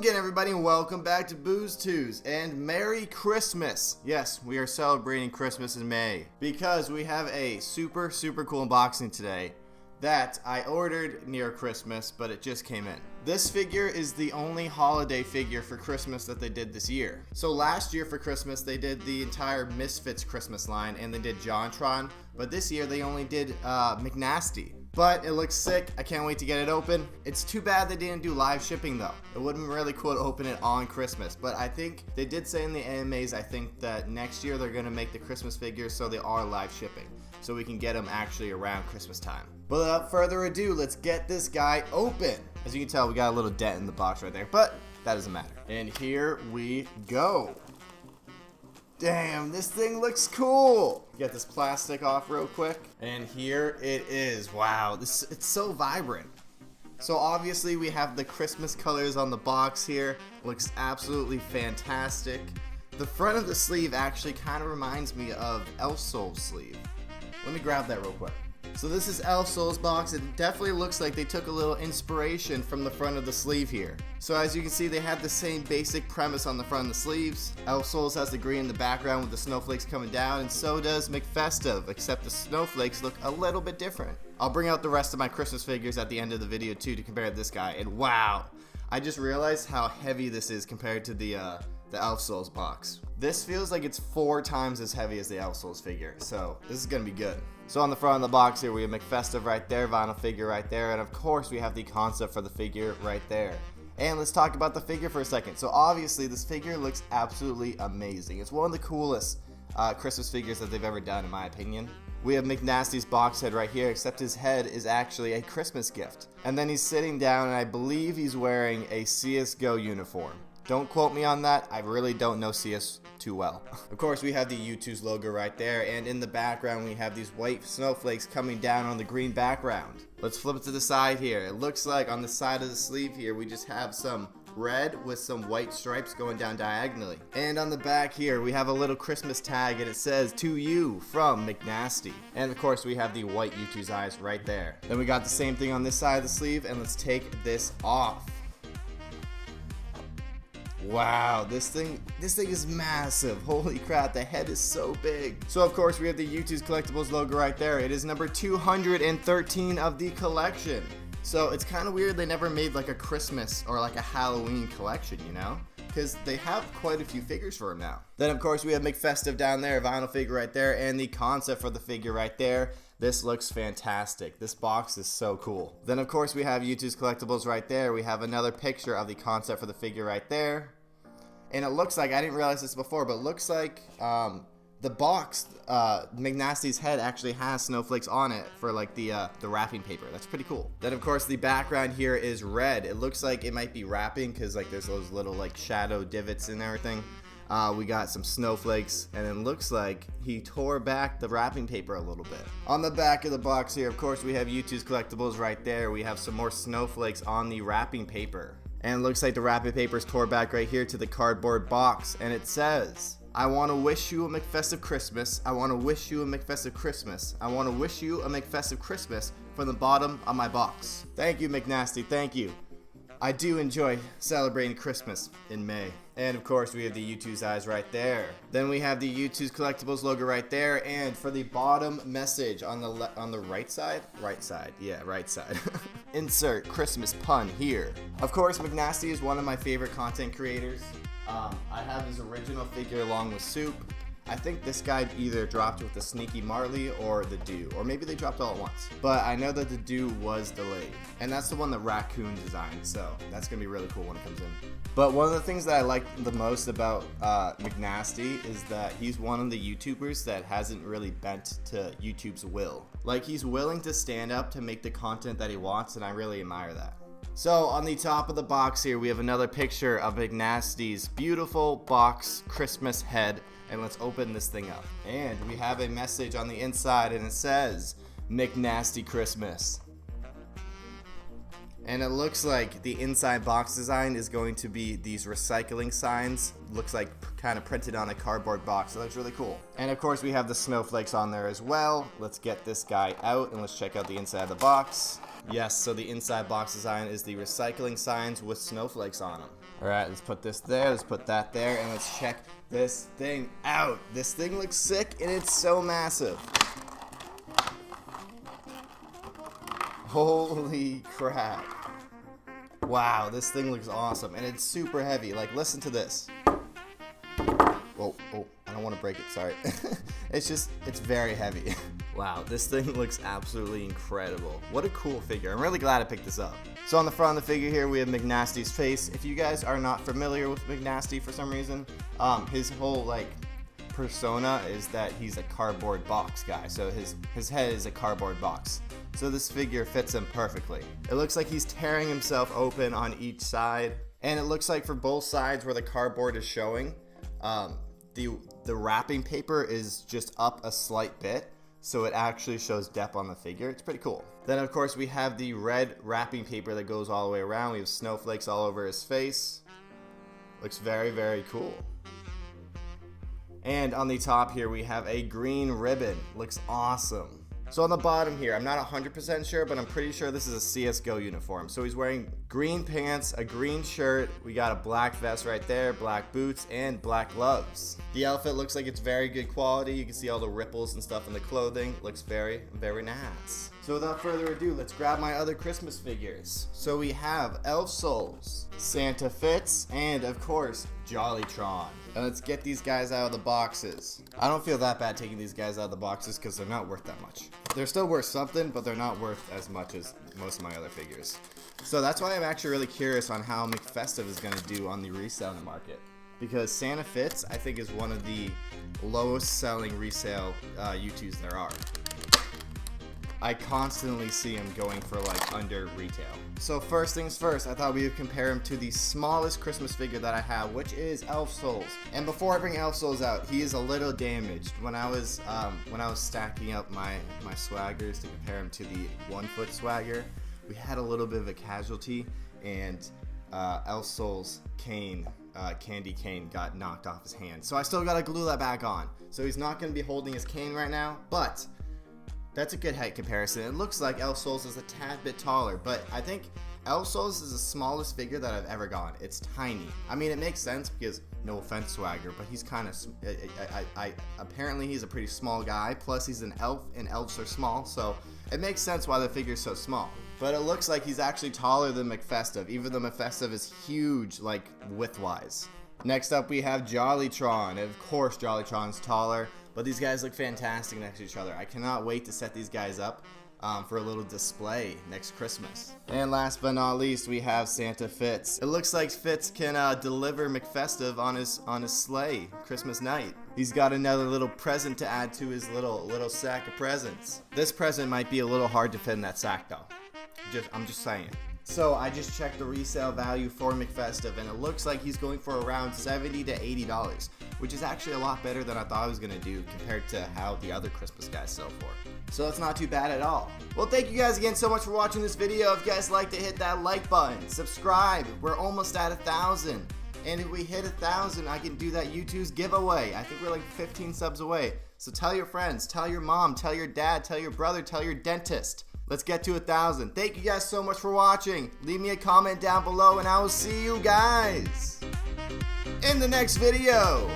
again, everybody, and welcome back to Boozetooz, and Merry Christmas! Yes, we are celebrating Christmas in May because we have a super cool unboxing today that I ordered near Christmas, but it just came in. This figure is the only holiday figure for Christmas that they did this year. So last year for Christmas, they did the entire Misfits Christmas line, and they did JonTron, but this year they only did McNasty. But it looks sick. I can't wait to get it open. It's too bad they didn't do live shipping though. It would have been really cool to open it on Christmas. But I think they did say in the AMAs, I think that next year they're going to make the Christmas figures so they are live shipping. So we can get them actually around Christmas time. But without further ado, let's get this guy open. As you can tell, we got a little dent in the box right there, but that doesn't matter. And here we go. Damn, this thing looks cool. Get this plastic off real quick. And here it is. Wow, it's so vibrant. So obviously we have the Christmas colors on the box here. Looks absolutely fantastic. The front of the sleeve actually kind of reminds me of Elf Soul's sleeve. Let me grab that real quick. So this is Elf Soul's box. It definitely looks like they took a little inspiration from the front of the sleeve here. So as you can see, they have the same basic premise on the front of the sleeves. Elf Soul's has the green in the background with the snowflakes coming down, and so does MCFESTIVE, except the snowflakes look a little bit different. I'll bring out the rest of my Christmas figures at the end of the video too to compare to this guy, and wow, I just realized how heavy this is compared to the Elf Soul's box. This feels like it's 4 times as heavy as the Elf Soul's figure, so this is gonna be good. So on the front of the box here, we have MCFESTIVE right there, vinyl figure right there, and of course we have the concept for the figure right there. And let's talk about the figure for a second. So obviously this figure looks absolutely amazing. It's one of the coolest Christmas figures that they've ever done, in my opinion. We have McNasty's box head right here, except his head is actually a Christmas gift. And then he's sitting down, and I believe he's wearing a CSGO uniform. Don't quote me on that, I really don't know CS too well. Of course, we have the YouTooz logo right there, and in the background we have these white snowflakes coming down on the green background. Let's flip it to the side here. It looks like on the side of the sleeve here we just have some red with some white stripes going down diagonally. And on the back here we have a little Christmas tag, and it says "To you from McNasty." And of course we have the white YouTooz eyes right there. Then we got the same thing on this side of the sleeve, and let's take this off. Wow, this thing is massive. Holy crap, the head is so big. So of course we have the YouTooz Collectibles logo right there. It is number 213 of the collection. So it's kind of weird they never made like a Christmas or like a Halloween collection, you know? Because they have quite a few figures for him now. Then of course we have MCFESTIVE down there, vinyl figure right there, and the concept for the figure right there. This looks fantastic. This box is so cool. Then of course we have YouTooz Collectibles right there. We have another picture of the concept for the figure right there. And it looks like, I didn't realize this before, but it looks like the box, McNasty's head actually has snowflakes on it for like the wrapping paper. That's pretty cool. Then of course the background here is red. It looks like it might be wrapping because like there's those little like shadow divots and everything. We got some snowflakes, and it looks like he tore back the wrapping paper a little bit. On the back of the box here, of course, we have YouTooz Collectibles right there. We have some more snowflakes on the wrapping paper. And it looks like the wrapping paper is tore back right here to the cardboard box, and it says, "I want to wish you a MCFESTIVE Christmas. I want to wish you a MCFESTIVE Christmas. I want to wish you a MCFESTIVE Christmas from the bottom of my box." Thank you, McNasty. Thank you. I do enjoy celebrating Christmas in May. And of course we have the YouTooz eyes right there. Then we have the YouTooz Collectibles logo right there, and for the bottom message on the right side, yeah, right side. Insert Christmas pun here. Of course, McNasty is one of my favorite content creators. I have his original figure along with Soup. I think this guy either dropped with the Sneaky Marley or the Do, or maybe they dropped all at once. But I know that the Do was delayed, and that's the one that Raccoon designed, so that's gonna be really cool when it comes in. But one of the things that I like the most about McNasty is that he's one of the YouTubers that hasn't really bent to YouTube's will. Like, he's willing to stand up to make the content that he wants, and I really admire that. So on the top of the box here, we have another picture of McNasty's beautiful box Christmas head. And let's open this thing up. And we have a message on the inside, and it says, "McNasty Christmas." And it looks like the inside box design is going to be these recycling signs. Looks like kind of printed on a cardboard box. It looks really cool. And of course we have the snowflakes on there as well. Let's get this guy out and let's check out the inside of the box. Yes, so the inside box design is the recycling signs with snowflakes on them. Alright, let's put this there, let's put that there, and let's check this thing out. This thing looks sick and it's so massive. Holy crap. Wow, this thing looks awesome. And it's super heavy. Like, listen to this. Whoa, oh, I don't want to break it, sorry. It's very heavy. Wow, this thing looks absolutely incredible. What a cool figure. I'm really glad I picked this up. So on the front of the figure here, we have McNasty's face. If you guys are not familiar with McNasty for some reason, his whole, like, persona is that he's a cardboard box guy. So his head is a cardboard box. So this figure fits him perfectly. It looks like he's tearing himself open on each side. And it looks like for both sides where the cardboard is showing, the wrapping paper is just up a slight bit. So it actually shows depth on the figure. It's pretty cool. Then of course we have the red wrapping paper that goes all the way around. We have snowflakes all over his face. Looks very, very cool. And on the top here we have a green ribbon. Looks awesome. So on the bottom here, I'm not 100% sure, but I'm pretty sure this is a CSGO uniform. So he's wearing green pants, a green shirt, we got a black vest right there, black boots, and black gloves. The outfit looks like it's very good quality. You can see all the ripples and stuff in the clothing. Looks very, very nice. So without further ado, let's grab my other Christmas figures. So we have Elf Souls, Santa Fitz, and of course, Jollytron. And let's get these guys out of the boxes. I don't feel that bad taking these guys out of the boxes because they're not worth that much. They're still worth something, but they're not worth as much as most of my other figures. So that's why I'm actually really curious on how McFestive is going to do on the reselling market. Because Santa Fitz, I think, is one of the lowest selling resale U2s there are. I constantly see him going for like under retail. So first things first, I thought we would compare him to the smallest Christmas figure that I have, which is Elf Souls. And before I bring Elf Souls out, he is a little damaged. When I was stacking up my swaggers to compare him to the 1 foot swagger, we had a little bit of a casualty, and Elf Souls cane, candy cane, got knocked off his hand. So I still gotta glue that back on. So he's not gonna be holding his cane right now, but that's a good height comparison. It looks like Elf Souls is a tad bit taller, but I think Elf Souls is the smallest figure that I've ever gotten. It's tiny. I mean, it makes sense because, no offense, swagger, but he's kind of, apparently he's a pretty small guy, plus he's an elf, and elves are small, so it makes sense why the figure's so small. But it looks like he's actually taller than McFestive, even though McFestive is huge, like, width-wise. Next up, we have Jollytron, and of course Jollytron's taller. But these guys look fantastic next to each other. I cannot wait to set these guys up for a little display next Christmas. And last but not least, we have Santa Fitz. It looks like Fitz can deliver McFestive on his sleigh Christmas night. He's got another little present to add to his little sack of presents. This present might be a little hard to fit in that sack though. I'm just saying. So I just checked the resale value for McFestive, and it looks like he's going for around $70 to $80, which is actually a lot better than I thought I was going to do compared to how the other Christmas guys sell for. So that's not too bad at all. Well, thank you guys again so much for watching this video. If you guys liked it, hit that like button, subscribe. We're almost at 1,000. And if we hit 1,000, I can do that YouTube's giveaway. I think we're like 15 subs away. So tell your friends, tell your mom, tell your dad, tell your brother, tell your dentist. Let's get to 1,000. Thank you guys so much for watching. Leave me a comment down below, and I will see you guys in the next video.